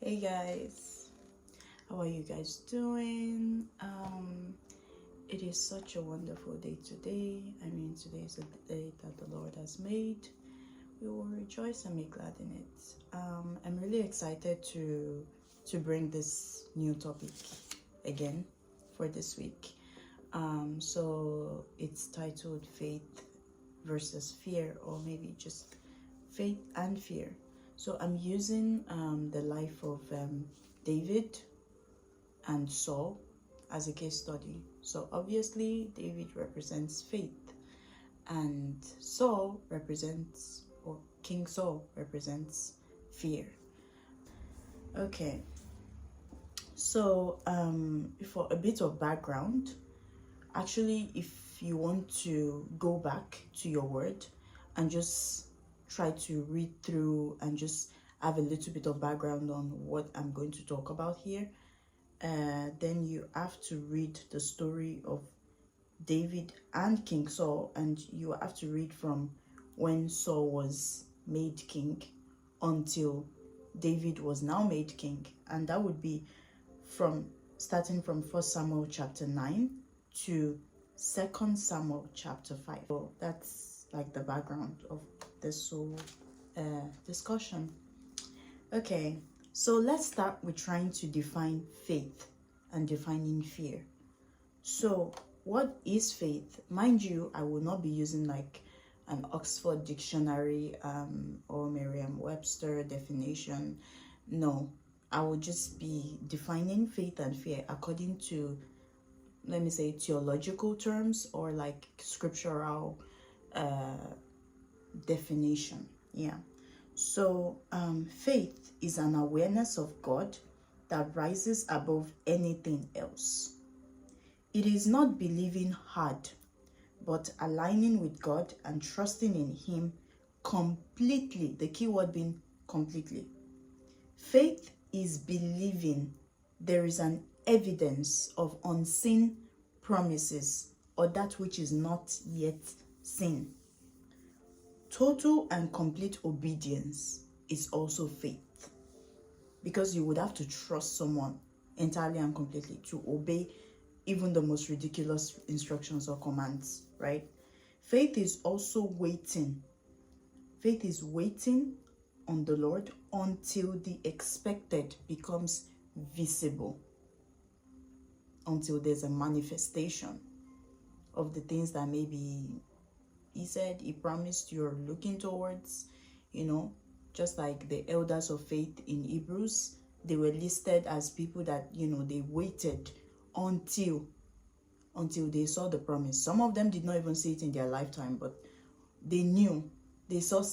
Hey guys, how are you guys doing? It is such a wonderful day today. Today is a day that the Lord has made. We will rejoice and be glad in it. I'm really excited to bring this new topic again for this week. So it's titled Faith versus Fear, or maybe just Faith and Fear. So I'm using the life of David and Saul as a case study. So obviously David represents faith, and King Saul represents fear. Okay, so for a bit of background, actually, if you want to go back to your word and just try to read through and just have a little bit of background on what I'm going to talk about here, then you have to read the story of David and King Saul, and you have to read from when Saul was made king until David was now made king, and that would be from starting from 1 Samuel chapter 9 to 2 Samuel chapter 5. So that's like the background of this whole discussion. Okay, so let's start with trying to define faith and defining fear. So what is faith? Mind you, I will not be using like an Oxford dictionary or Merriam-Webster definition. No, I will just be defining faith and fear according to, let me say, theological terms or like scriptural definition. Yeah. So faith is an awareness of God that rises above anything else. It is not believing hard, but aligning with God and trusting in Him completely. The key word being completely. Faith is believing there is an evidence of unseen promises or that which is not yet seen. Total and complete obedience is also faith, because you would have to trust someone entirely and completely to obey even the most ridiculous instructions or commands, right? Faith is also waiting. Faith is waiting on the Lord until the expected becomes visible, until there's a manifestation of the things that maybe He said, He promised, you're looking towards, just like the elders of faith in Hebrews, they were listed as people that, they waited until they saw the promise. Some of them did not even see it in their lifetime, but they knew. They saw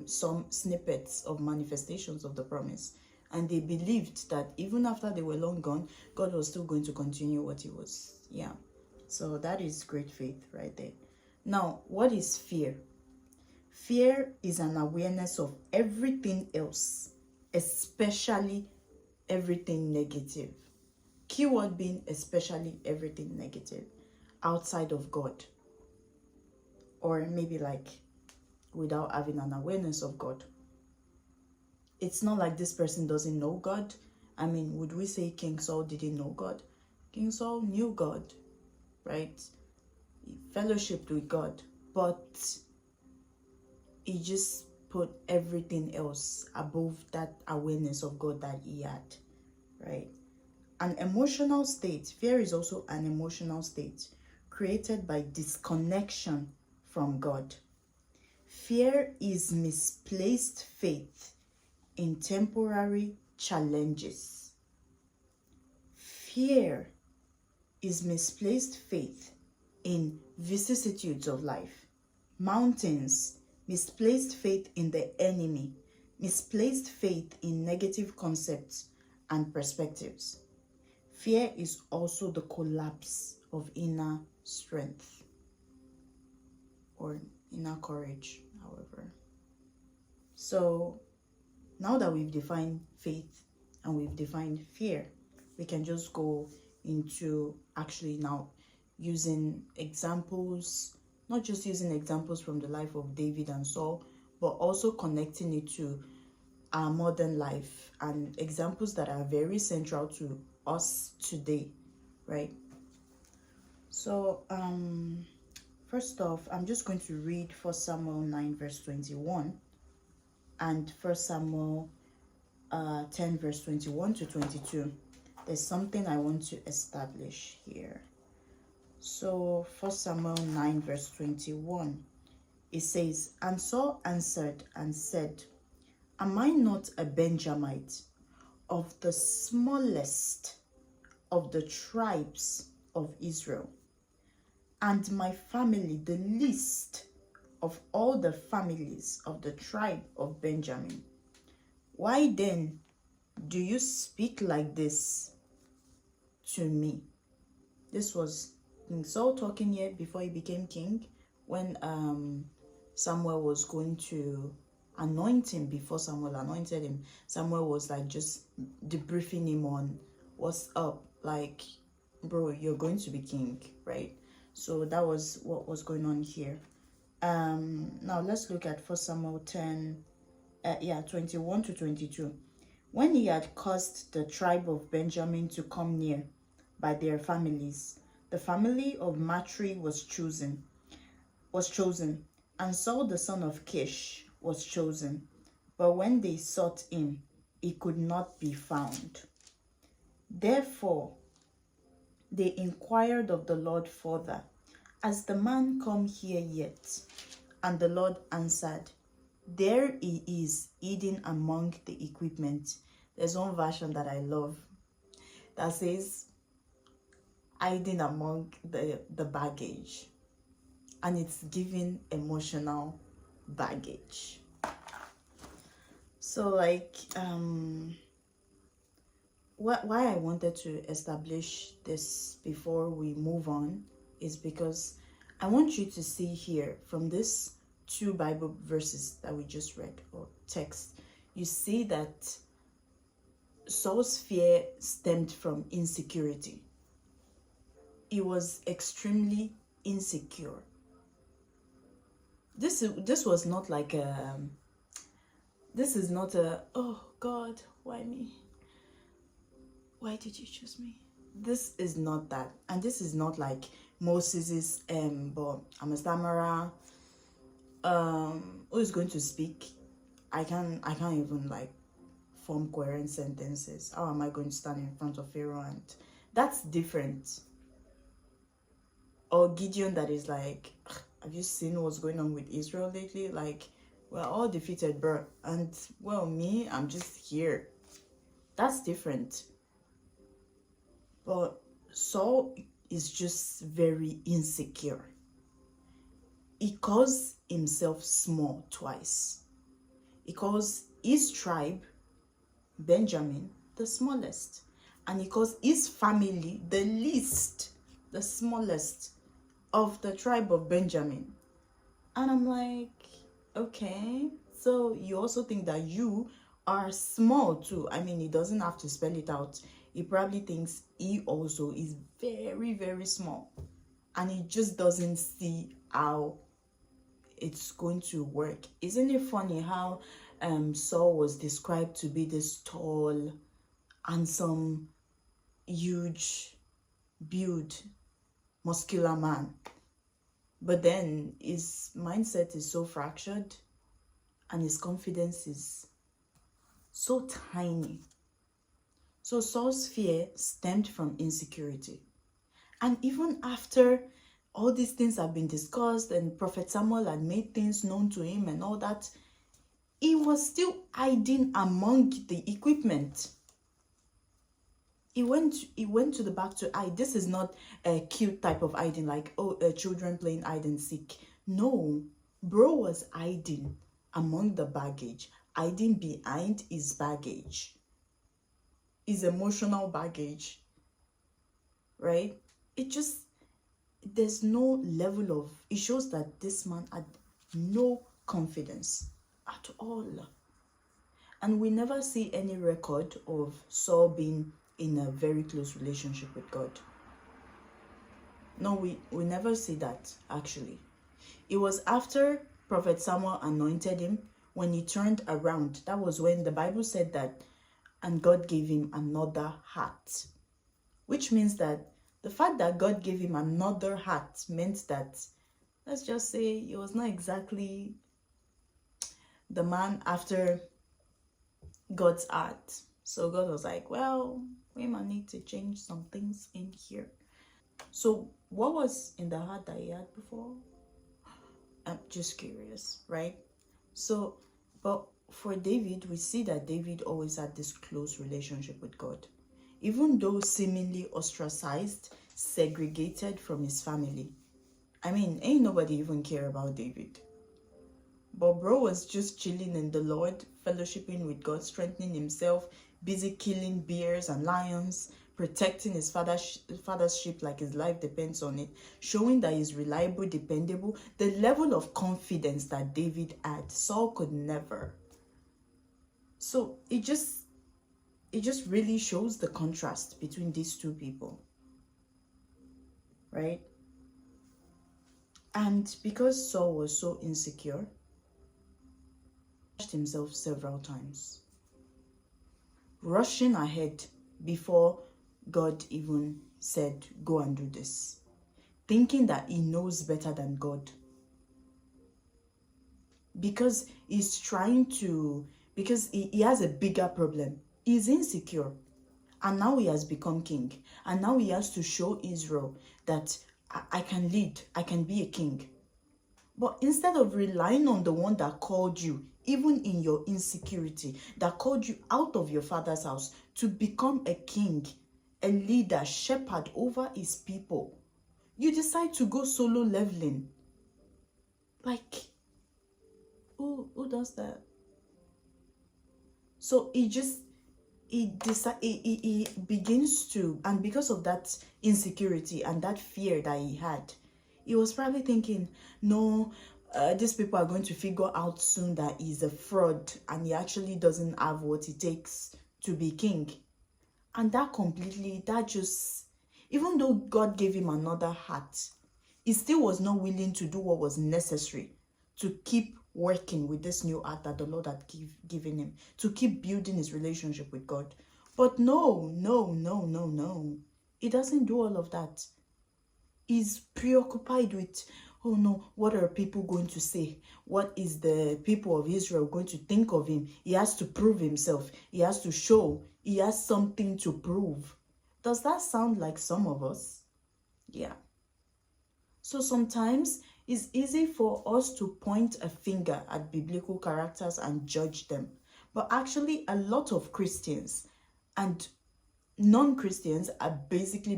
some snippets of manifestations of the promise, and they believed that even after they were long gone, God was still going to continue what He was. Yeah, so that is great faith right there. Now, what is fear? Fear is an awareness of everything else, especially everything negative. Keyword being especially everything negative outside of God, or maybe like without having an awareness of God. It's not like this person doesn't know God. Would we say King Saul didn't know God? King Saul knew God, right? He fellowshiped with God, but he just put everything else above that awareness of God that he had, right? An emotional state, fear is also an emotional state created by disconnection from God. Fear is misplaced faith in temporary challenges. Fear is misplaced faith in vicissitudes of life, mountains, misplaced faith in the enemy, misplaced faith in negative concepts and perspectives. Fear is also the collapse of inner strength or inner courage, however. So now that we've defined faith and we've defined fear, we can just go into actually now using examples, not just using examples from the life of David and Saul, but also connecting it to our modern life and examples that are very central to us today, right? So first off, I'm just going to read 1 Samuel 9 verse 21 and 1 Samuel 10 verse 21 to 22. There's something I want to establish here. So 1 Samuel 9 verse 21, it says, "And Saul answered and said, Am I not a Benjamite, of the smallest of the tribes of Israel, and my family the least of all the families of the tribe of Benjamin? Why then do you speak like this to me?" This was King Saul talking here before he became king, when Samuel was going to anoint him. Before Samuel anointed him, Samuel was like just debriefing him on what's up, like, bro, you're going to be king, right? So that was what was going on here. Now let's look at 1 Samuel 10 21 to 22. "When he had caused the tribe of Benjamin to come near by their families, the family of Matri was chosen, and Saul the son of Kish was chosen. But when they sought him, he could not be found. Therefore they inquired of the Lord further, Has the man come here yet? And the Lord answered, There he is, hidden among the equipment." There's one version that I love that says, hiding among the baggage. And it's giving emotional baggage. So like, why I wanted to establish this before we move on is because I want you to see here from this 2 Bible verses that we just read, or text, you see that Saul's fear stemmed from insecurity. He was extremely insecure. This was not like this is not a, oh God, why me? Why did you choose me? This is not that. And this is not like Moses's but I'm a stammerer, who is going to speak. I can't even like form coherent sentences. How am I going to stand in front of Pharaoh? And that's different. Or Gideon, that is like, have you seen what's going on with Israel lately? Like, we're all defeated, bro. And well, me, I'm just here. That's different. But Saul is just very insecure. He calls himself small twice. He calls his tribe, Benjamin, the smallest. And he calls his family the least, the smallest of the tribe of Benjamin. And I'm like, okay, so you also think that you are small too. I mean, he doesn't have to spell it out. He probably thinks he also is very, very small. And he just doesn't see how it's going to work. Isn't it funny how Saul was described to be this tall, handsome, huge, build, muscular man, but then his mindset is so fractured and his confidence is so tiny. So Saul's fear stemmed from insecurity. And even after all these things have been discussed and Prophet Samuel had made things known to him and all that, he was still hiding among the equipment. He went to the back to hide. This is not a cute type of hiding, like, oh, children playing hide and seek. No, bro was hiding among the baggage, hiding behind his baggage, his emotional baggage, right? It just, there's no level of, it shows that this man had no confidence at all. And we never see any record of Saul being in a very close relationship with God. No, we never see that, actually. It was after Prophet Samuel anointed him when he turned around, that was when the Bible said that, and God gave him another heart. Which means that the fact that God gave him another heart meant that, let's just say, he was not exactly the man after God's heart. So God was like, well, we might need to change some things in here. So what was in the heart that he had before? I'm just curious, right? So, but for David, we see that David always had this close relationship with God. Even though seemingly ostracized, segregated from his family. I mean, ain't nobody even care about David. But bro was just chilling in the Lord, fellowshipping with God, strengthening himself, busy killing bears and lions, protecting his father's sheep like his life depends on it, showing that he's reliable, dependable. The level of confidence that David had, Saul could never. So it just really shows the contrast between these two people, right? And because Saul was so insecure, he himself several times, rushing ahead before God even said, go and do this, thinking that he knows better than God. Because he's trying to, because he has a bigger problem. He's insecure. And now he has become king. And now he has to show Israel that I can lead, I can be a king. But instead of relying on the one that called you, even in your insecurity, that called you out of your father's house to become a king, a leader, shepherd over his people, you decide to go solo leveling. Like, who does that? So he begins to, and because of that insecurity and that fear that he had, he was probably thinking, no, these people are going to figure out soon that he's a fraud and he actually doesn't have what it takes to be king. And that just, even though God gave him another heart, he still was not willing to do what was necessary to keep working with this new heart that the Lord had given him, to keep building his relationship with God. But no. He doesn't do all of that. He's preoccupied with, oh no, what are people going to say? What is the people of Israel going to think of him? He has to prove himself. He has to show. He has something to prove. Does that sound like some of us? Yeah. So sometimes it's easy for us to point a finger at biblical characters and judge them. But actually, a lot of Christians and non-Christians are basically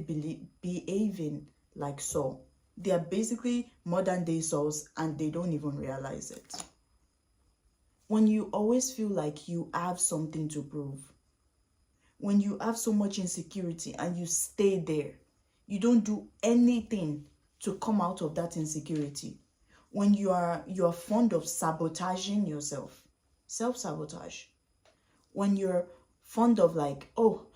behaving like Saul. They are basically modern day Sauls and they don't even realize it. When you always feel like you have something to prove, when you have so much insecurity and you stay there, you don't do anything to come out of that insecurity. When you are fond of sabotaging yourself, self-sabotage. When you're fond of like, oh,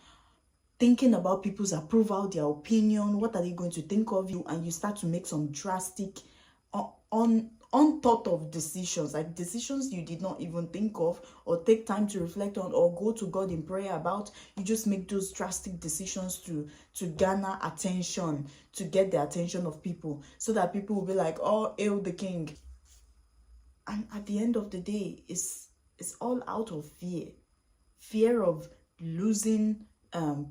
thinking about people's approval, their opinion, what are they going to think of you, and you start to make some drastic, unthought of decisions, like decisions you did not even think of or take time to reflect on or go to God in prayer about. You just make those drastic decisions to garner attention, to get the attention of people, so that people will be like, oh, hail the king. And at the end of the day, it's all out of fear of losing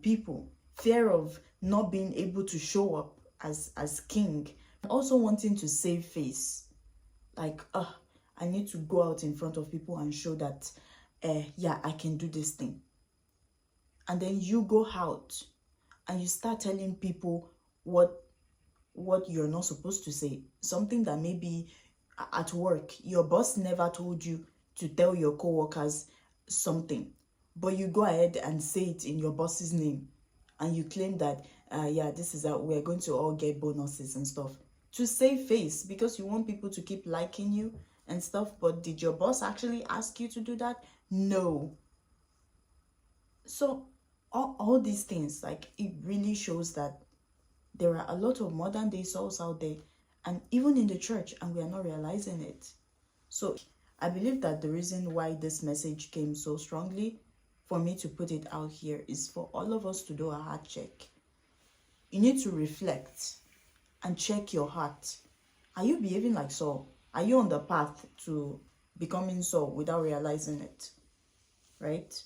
people, fear of not being able to show up as king, also wanting to save face. Like, I need to go out in front of people and show that, yeah, I can do this thing. And then you go out and you start telling people what you're not supposed to say. Something that maybe at work, your boss never told you to tell your co-workers something, but you go ahead and say it in your boss's name. And you claim that, yeah, this is how we're going to all get bonuses and stuff. To save face, because you want people to keep liking you and stuff. But did your boss actually ask you to do that? No. So all these things, like, it really shows that there are a lot of modern day Sauls out there, and even in the church, and we are not realizing it. So I believe that the reason why this message came so strongly for me to put it out here is for all of us to do a heart check. You need to reflect and check your heart. Are you behaving like Saul? Are you on the path to becoming Saul without realizing it? Right?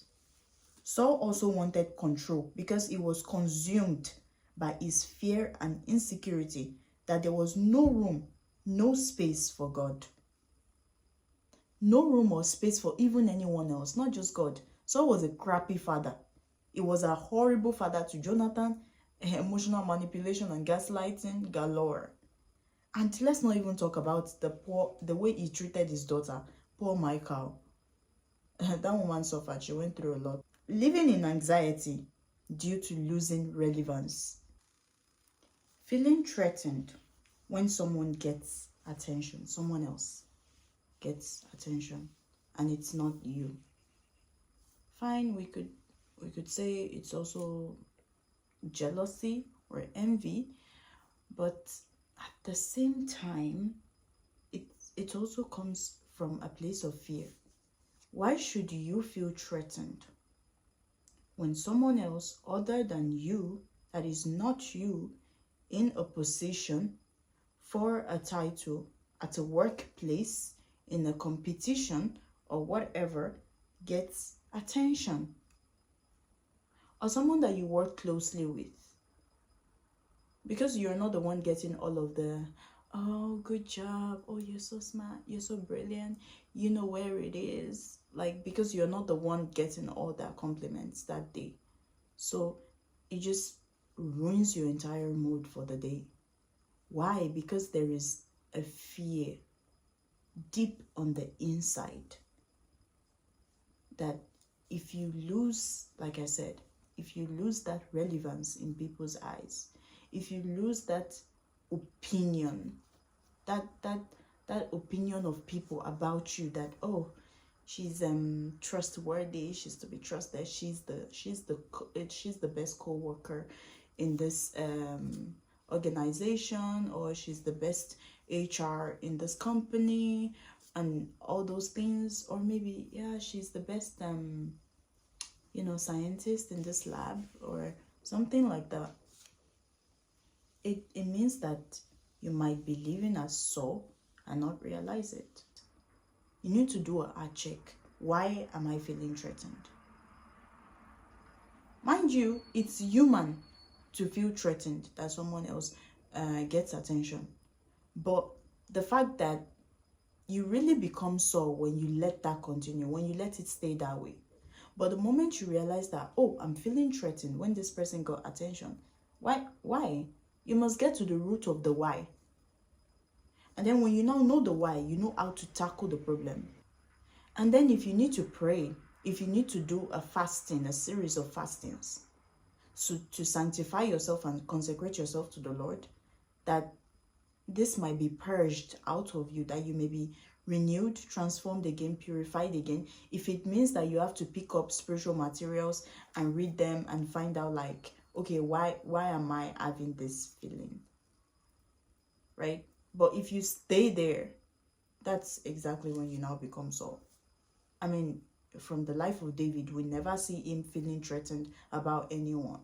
Saul also wanted control because he was consumed by his fear and insecurity that there was no room, no space for God. No room or space for even anyone else, not just God. Saul was a crappy father. He was a horrible father to Jonathan, emotional manipulation and gaslighting galore. And let's not even talk about the way he treated his daughter, poor Michael. That woman suffered. She went through a lot. Living in anxiety due to losing relevance. Feeling threatened when someone gets attention, someone else gets attention, and it's not you. Fine, we could say it's also jealousy or envy, but at the same time, it also comes from a place of fear. Why should you feel threatened when someone else other than you, that is not you, in a position for a title at a workplace, in a competition or whatever, gets attention? Or someone that you work closely with, because you're not the one getting all of the, oh, good job, oh, you're so smart, you're so brilliant, you know where it is, like, because you're not the one getting all the compliments that day. So it just ruins your entire mood for the day. Why? Because there is a fear deep on the inside that if you lose, like I said, if you lose that relevance in people's eyes, if you lose that opinion, that opinion of people about you, that, oh, she's trustworthy, she's to be trusted, she's the best co-worker in this organization, or she's the best HR in this company, and all those things, or maybe, yeah, she's the best scientist in this lab, or something like that. It means that you might be living as Saul and not realize it. You need to do a heart check. Why am I feeling threatened? Mind you, it's human to feel threatened that someone else gets attention. But the fact that you really become Saul when you let that continue, when you let it stay that way. But the moment you realize that, oh, I'm feeling threatened when this person got attention, why? You must get to the root of the why. And then when you now know the why, you know how to tackle the problem. And then if you need to pray, if you need to do a fasting, a series of fastings, so to sanctify yourself and consecrate yourself to the Lord, that this might be purged out of you, that you may be renewed, transformed again, purified again. If it means that you have to pick up spiritual materials and read them and find out, like, okay, why am I having this feeling? Right? But if you stay there, that's exactly when you now become Saul. I mean, from the life of David, we never see him feeling threatened about anyone.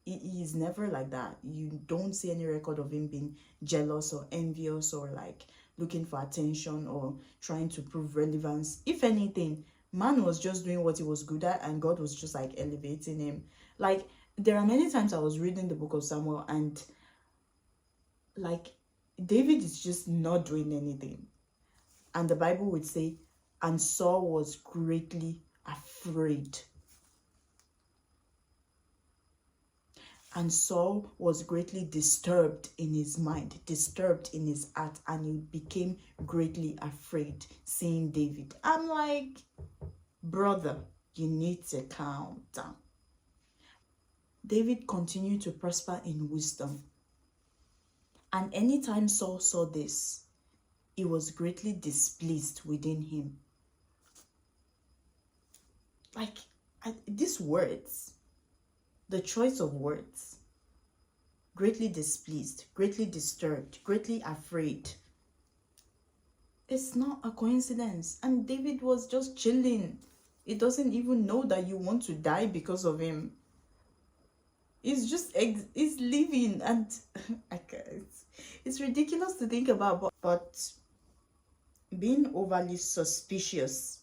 He is never like that. You don't see any record of him being jealous or envious or like looking for attention or trying to prove relevance. If anything, man was just doing what he was good at, and God was just like elevating him. Like, there are many times I was reading the book of Samuel, and like, David is just not doing anything. And the Bible would say, and Saul was greatly afraid. And Saul was greatly disturbed in his mind, disturbed in his heart, and he became greatly afraid seeing David. I'm like, brother, you need to calm down. David continued to prosper in wisdom. And anytime Saul saw this, he was greatly displeased within him. Like, these words, the choice of words, greatly displeased, greatly disturbed, greatly afraid. It's not a coincidence. And David was just chilling. He doesn't even know that you want to die because of him. He's just he's living, and I can't. It's ridiculous to think about, but being overly suspicious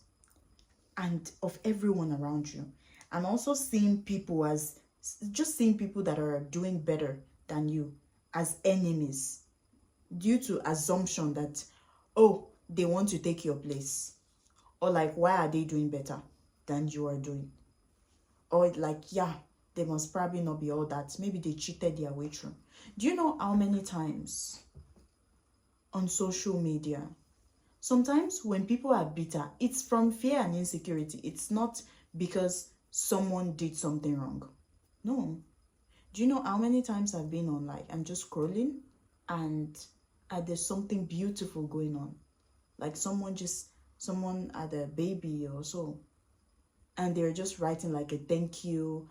and of everyone around you, and also seeing people as just seeing people that are doing better than you as enemies due to assumption that, oh, they want to take your place, or like, why are they doing better than you are doing, or like, yeah, they must probably not be all that, maybe they cheated their way through. Do you know how many times on social media, sometimes when people are bitter, it's from fear and insecurity. It's not because someone did something wrong. No. Do you know how many times I've been on, like, I'm just scrolling and there's something beautiful going on, like someone had a baby or so, and they're just writing like a thank you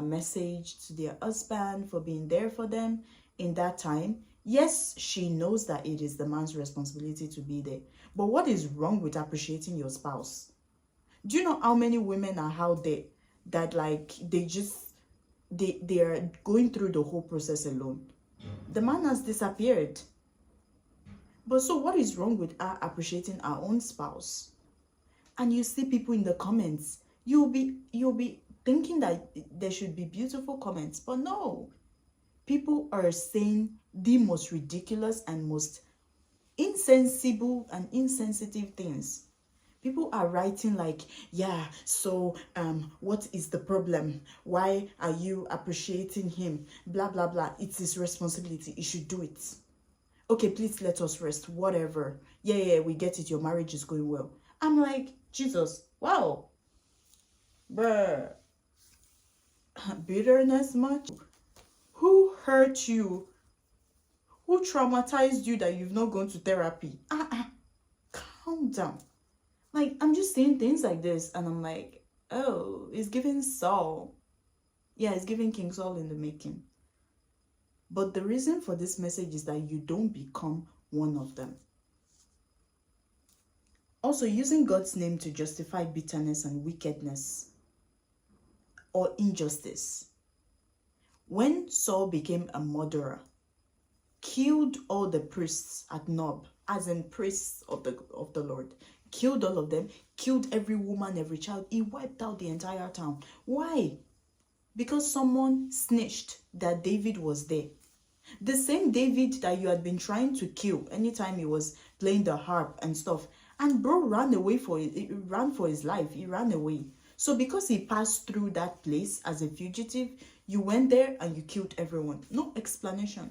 message to their husband for being there for them in that time. Yes, she knows that it is the man's responsibility to be there, but what is wrong with appreciating your spouse? Do you know how many women are out there that, like, they are going through the whole process alone? The man has disappeared. But so what is wrong with her appreciating our own spouse? And you see people in the comments, you'll be thinking that there should be beautiful comments, but no. People are saying the most ridiculous and most insensible and insensitive things. People are writing like, yeah, so what is the problem? Why are you appreciating him? Blah, blah, blah. It's his responsibility. He should do it. Okay, please let us rest. Whatever. Yeah, we get it. Your marriage is going well. I'm like, Jesus, wow. Bruh. Bitterness much? Who hurt you? Who traumatized you that you've not gone to therapy? Calm down. Like, I'm just saying things like this, and I'm like, oh, it's giving Saul. Yeah, it's giving King Saul in the making. But the reason for this message is that you don't become one of them. Also, using God's name to justify bitterness and wickedness or injustice. When Saul became a murderer, killed all the priests at Nob, as in priests of the Lord, killed all of them, killed every woman, every child. He wiped out the entire town. Why? Because someone snitched that David was there. The same David that you had been trying to kill anytime he was playing the harp and stuff. And bro ran away for his life. He ran away. So because he passed through that place as a fugitive, you went there and you killed everyone. No explanation.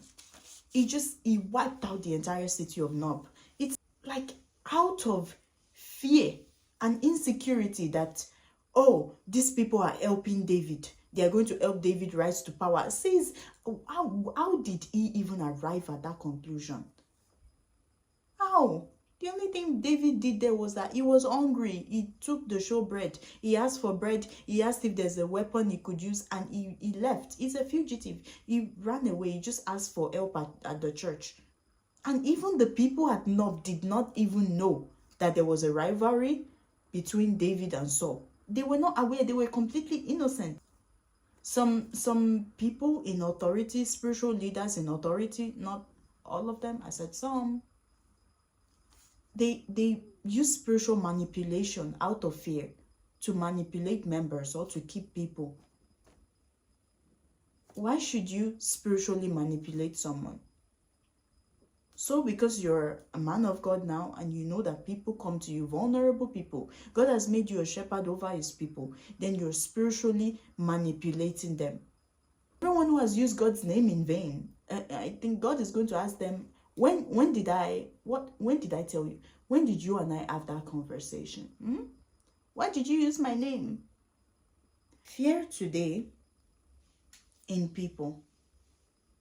He wiped out the entire city of Nob. It's like out of fear and insecurity that, oh, these people are helping David. They are going to help David rise to power. Says, how did he even arrive at that conclusion? How? The only thing David did there was that he was hungry. He took the showbread. He asked for bread. He asked if there's a weapon he could use, and he left. He's a fugitive. He ran away. He just asked for help at the church. And even the people at Nob did not even know that there was a rivalry between David and Saul. They were not aware. They were completely innocent. Some people in authority, spiritual leaders in authority, not all of them, I said some, they use spiritual manipulation out of fear to manipulate members or to keep people. Why should you spiritually manipulate someone? So because you're a man of God now and you know that people come to you, vulnerable people, God has made you a shepherd over his people, then you're spiritually manipulating them. Everyone who has used God's name in vain, I think God is going to ask them, when did I tell you? When did you and I have that conversation? Why did you use my name? Fear today in people,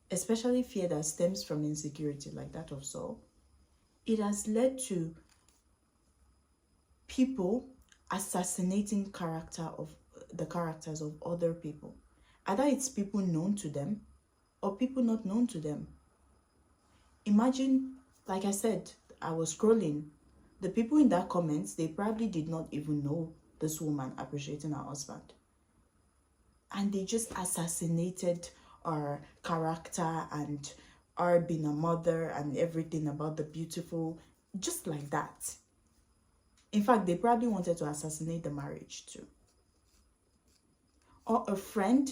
especially fear that stems from insecurity like that of Saul, it has led to people assassinating the characters of other people. Either it's people known to them or people not known to them. Imagine, like I said, I was scrolling The people in that comments, they probably did not even know this woman appreciating her husband. And they just assassinated her character and her being a mother and everything about the beautiful, just like that. In fact, they probably wanted to assassinate the marriage too. Or a friend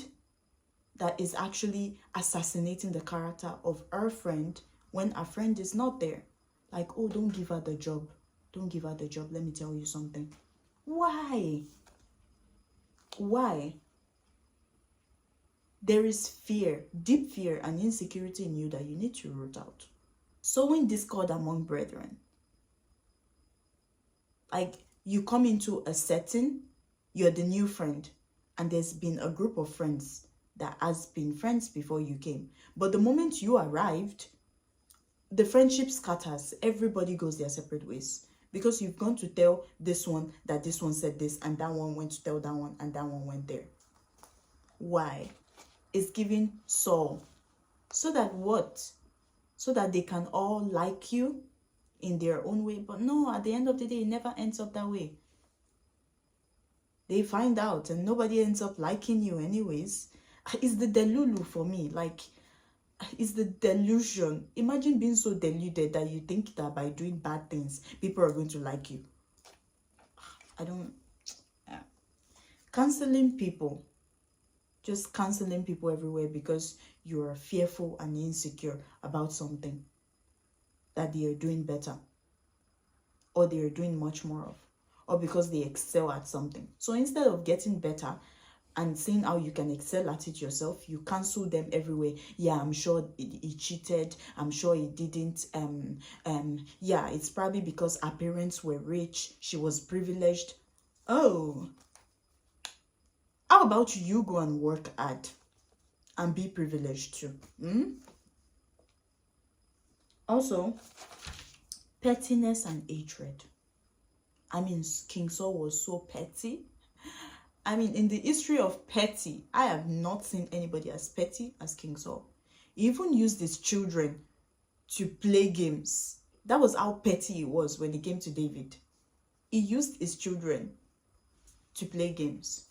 that is actually assassinating the character of her friend when her friend is not there. Like, oh, don't give her the job. Don't give her the job. Let me tell you something. Why? Why? There is fear, deep fear and insecurity in you that you need to root out. Sowing discord among brethren. Like, you come into a setting, you're the new friend, and there's been a group of friends that has been friends before you came. But the moment you arrived, the friendship scatters. Everybody goes their separate ways. Because you've gone to tell this one that this one said this, and that one went to tell that one, and that one went there. Why? It's giving Saul. So that what? So that they can all like you in their own way. But no, at the end of the day, it never ends up that way. They find out and nobody ends up liking you anyways. It's the delulu for me. Like, it's the delusion. Imagine being so deluded that you think that by doing bad things, people are going to like you. I don't... Canceling people. Just canceling people everywhere because you are fearful and insecure about something that they are doing better or they are doing much more of, or because they excel at something. So instead of getting better and seeing how you can excel at it yourself, you cancel them everywhere. Yeah, I'm sure he cheated. I'm sure he didn't. Yeah, it's probably because her parents were rich. She was privileged. Oh, how about you go and work hard and be privileged too? Also, pettiness and hatred. I mean, King Saul was so petty. I mean, in the history of petty, I have not seen anybody as petty as King Saul. He even used his children to play games. That was how petty he was when he came to David. He used his children to play games.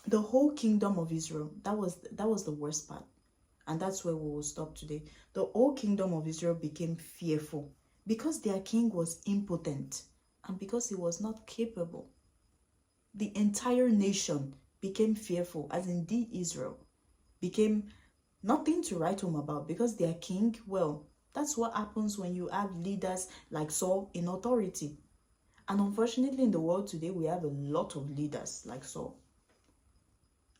The whole kingdom of Israel, that was the worst part. And that's where we will stop today. The whole kingdom of Israel became fearful because their king was impotent and because he was not capable. The entire nation became fearful, as indeed Israel became nothing to write home about because their king, well, that's what happens when you have leaders like Saul in authority. And unfortunately in the world today, we have a lot of leaders like Saul.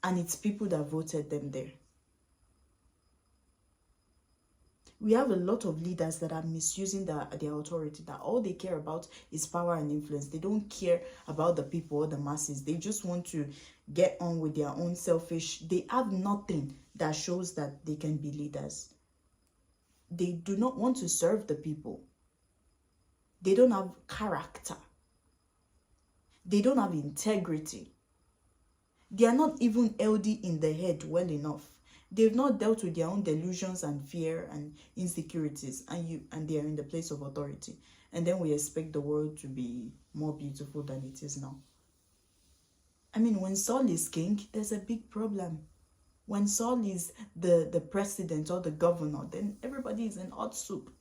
And it's people that voted them there. We have a lot of leaders that are misusing their authority, that all they care about is power and influence. They don't care about the people or the masses. They just want to get on with their own selfish. They have nothing that shows that they can be leaders. They do not want to serve the people. They don't have character. They don't have integrity. They are not even healthy in the head well enough. They've not dealt with their own delusions and fear and insecurities, and they are in the place of authority. And then we expect the world to be more beautiful than it is now. I mean, when Saul is king, there's a big problem. When Saul is the president or the governor, then everybody is in hot soup.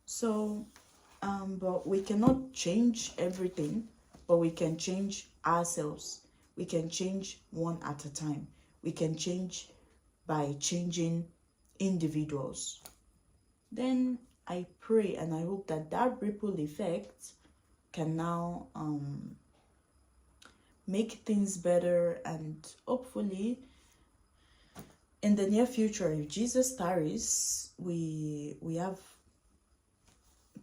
So, but we cannot change everything, but we can change ourselves. We can change one at a time. We can change by changing individuals. Then I pray and I hope that that ripple effect can now make things better, and hopefully in the near future, if Jesus tarries, we have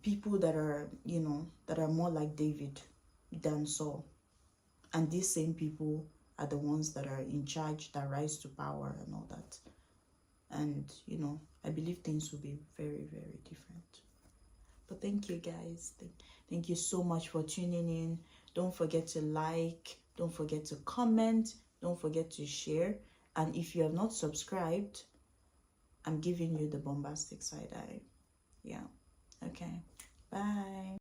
people that are, you know, that are more like David than Saul. And these same people are the ones that are in charge, that rise to power and all that. And, you know, I believe things will be very, very different. But thank you, guys. Thank you so much for tuning in. Don't forget to like. Don't forget to comment. Don't forget to share. And if you have not subscribed, I'm giving you the bombastic side eye. Yeah. Okay. Bye.